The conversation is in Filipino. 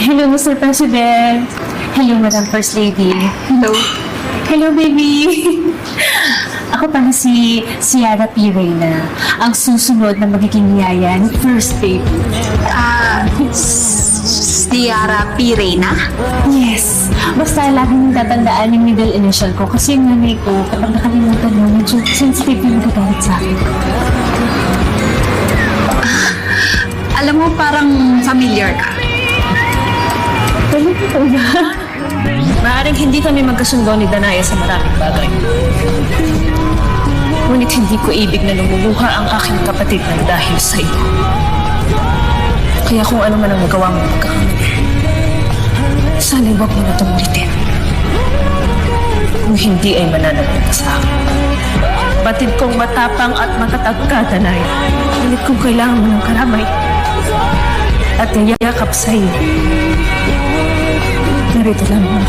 Hello, Mr. President. Hello, Madam First Lady. Hello. Hello, baby. Ako pala si Ciara P. Reyna, ang susunod na magiging yaya ni First Baby. Ciara P. Reyna? Yes. Basta lagi niyong tatandaan yung middle initial ko kasi yung nanay ko, kapag nakalimutan mo, medyo sensitive yung magagalit sa akin. Alam mo, parang familiar ka. Talaga po ba? Maaaring hindi kami magkasundo ni Danaya sa maraming bagay. Ngunit hindi ko ibig na lumuluha ang aking kapatid ng dahil sa iyo. Kaya kung ano man ang nagawa mo pagkakamali, sana'y huwag mo na itong ulitin. Kung hindi ay mananagot ka sa akin. Batid kong matapang at matatag ka, Danaya. Ngunit kung kailangan mo ng karamay at niyakap sa iyo, narito lang mo.